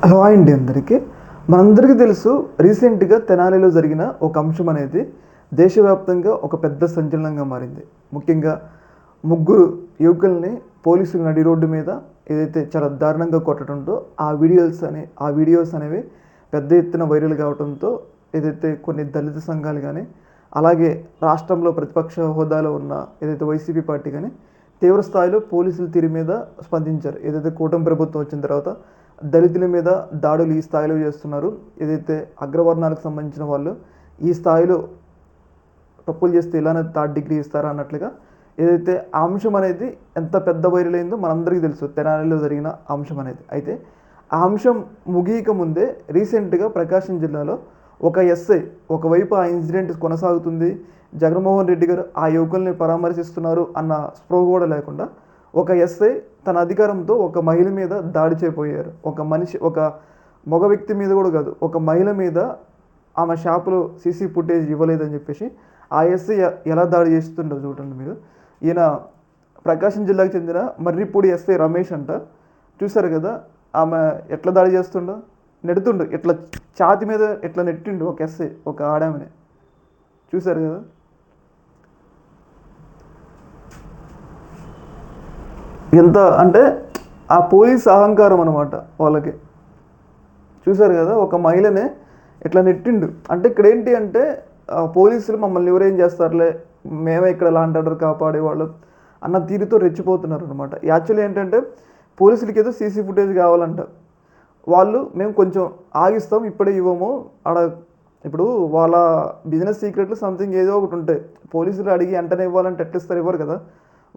Hello అండి అందరికీ. మనందరికీ తెలుసు, రీసెంట్గా తెనాలిలో జరిగిన ఒక అంశం అనేది దేశవ్యాప్తంగా ఒక పెద్ద సంచలనంగా మారింది. ముఖ్యంగా ముగ్గురు యువకుల్ని పోలీసులు నడి రోడ్డు మీద ఏదైతే చాలా దారుణంగా కొట్టడంతో ఆ వీడియోస్ అనేవి పెద్ద ఎత్తున వైరల్ కావడంతో ఏదైతే కొన్ని దళిత సంఘాలు కానీ, అలాగే రాష్ట్రంలో ప్రతిపక్ష హోదాలో ఉన్న ఏదైతే వైసీపీ పార్టీ కానీ తీవ్ర స్థాయిలో పోలీసుల తీరు మీద స్పందించారు. ఏదైతే కూటమి ప్రభుత్వం వచ్చిన తర్వాత దళితుల మీద దాడులు ఈ స్థాయిలో చేస్తున్నారు, ఏదైతే అగ్రవర్ణాలకు సంబంధించిన వాళ్ళు ఈ స్థాయిలో తప్పులు చేస్తే ఇలానే థర్డ్ డిగ్రీ ఇస్తారా అన్నట్లుగా ఏదైతే ఆ అంశం అనేది ఎంత పెద్ద వైరల్ అయిందో మనందరికీ తెలుసు, తెనాలిలో జరిగిన అంశం అనేది. అయితే ఆ అంశం ముగియక ముందే రీసెంట్గా ప్రకాశం జిల్లాలో ఒక ఎస్ఐ, ఒకవైపు ఆ ఇన్సిడెంట్ కొనసాగుతుంది, జగన్మోహన్ రెడ్డి గారు ఆ యువకుల్ని పరామర్శిస్తున్నారు అన్న స్పృహ కూడా లేకుండా ఒక ఎస్ఐ తన అధికారంతో ఒక మహిళ మీద దాడి చేయబోయారు. ఒక మగ వ్యక్తి మీద కూడా కాదు, ఒక మహిళ మీద ఆమె షాపులో సీసీ ఫుటేజ్ ఇవ్వలేదని చెప్పేసి ఆ ఎస్ఐ ఎలా దాడి చేస్తుండో చూడండి మీరు. ఈయన ప్రకాశం జిల్లాకు చెందిన మర్రిపూడి ఎస్ఐ రమేష్ అంట. చూశారు కదా ఆమె ఎట్లా దాడి చేస్తుండో, నెడుతుండు, ఇట్లా ఛాతి మీద ఎట్లా నెట్టిండు ఒక ఎస్ఐ ఒక ఆడామని. చూశారు కదా. ఎంత అంటే ఆ పోలీస్ అహంకారం అనమాట వాళ్ళకి. చూశారు కదా, ఒక మహిళనే ఇట్లా నెట్టిండు. అంటే ఇక్కడ ఏంటి అంటే పోలీసులు మమ్మల్ని ఎవరేం చేస్తారులే, మేమే ఇక్కడ లాంటి ఆర్డర్ కాపాడేవాళ్ళు అన్న తీరుతో రెచ్చిపోతున్నారు అనమాట. యాక్చువల్లీ ఏంటంటే పోలీసులకి ఏదో సీసీ ఫుటేజ్ కావాలంట, వాళ్ళు మేము కొంచెం ఆగిస్తాం ఇప్పుడే ఇవ్వము ఆడ. ఇప్పుడు వాళ్ళ బిజినెస్ సీక్రెట్లు సంథింగ్ ఏదో ఒకటి ఉంటాయి, పోలీసులు అడిగి వెంటనే ఇవ్వాలంటే ఎట్లా ఇస్తారు, ఇవ్వరు కదా.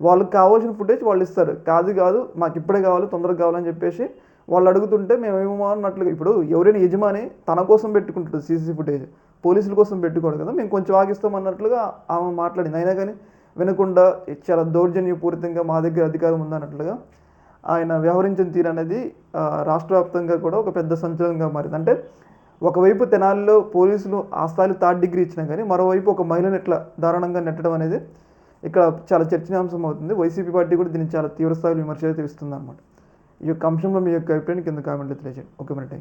వాళ్ళకి కావాల్సిన ఫుటేజ్ వాళ్ళు ఇస్తారు, కాదు మాకు ఇప్పుడే కావాలి తొందరగా కావాలని చెప్పేసి వాళ్ళు అడుగుతుంటే మేము ఏమో అన్నట్లుగా. ఇప్పుడు ఎవరైనా యజమాని తన కోసం పెట్టుకుంటాడు సీసీ ఫుటేజ్, పోలీసుల కోసం పెట్టుకోడు కదా. మేము కొంచెం ఆగిస్తాం అన్నట్లుగా ఆమె మాట్లాడింది. అయినా కానీ వినకుండా చాలా దౌర్జన్యపూరితంగా మా దగ్గర అధికారం ఉందన్నట్లుగా ఆయన వ్యవహరించిన తీరు అనేది రాష్ట్ర వ్యాప్తంగా కూడా ఒక పెద్ద సంచలనంగా మారింది. అంటే ఒకవైపు తెనాలిలో పోలీసులు ఆ స్థాయిలో థర్డ్ డిగ్రీ ఇచ్చినా కానీ మరోవైపు ఒక మహిళను ఇట్లా దారుణంగా నెట్టడం అనేది ఇక్కడ చాలా చర్చనీయాంశం అవుతుంది. వైసీపీ పార్టీ కూడా దీన్ని చాలా తీవ్ర స్థాయిలో విమర్శలు తెలుస్తుంది అనమాట. ఈ యొక్క అంశంలో మీ యొక్క అభిప్రాయాన్ని కింద కామెంట్లో తెలియజేయండి. ఓకే మరి.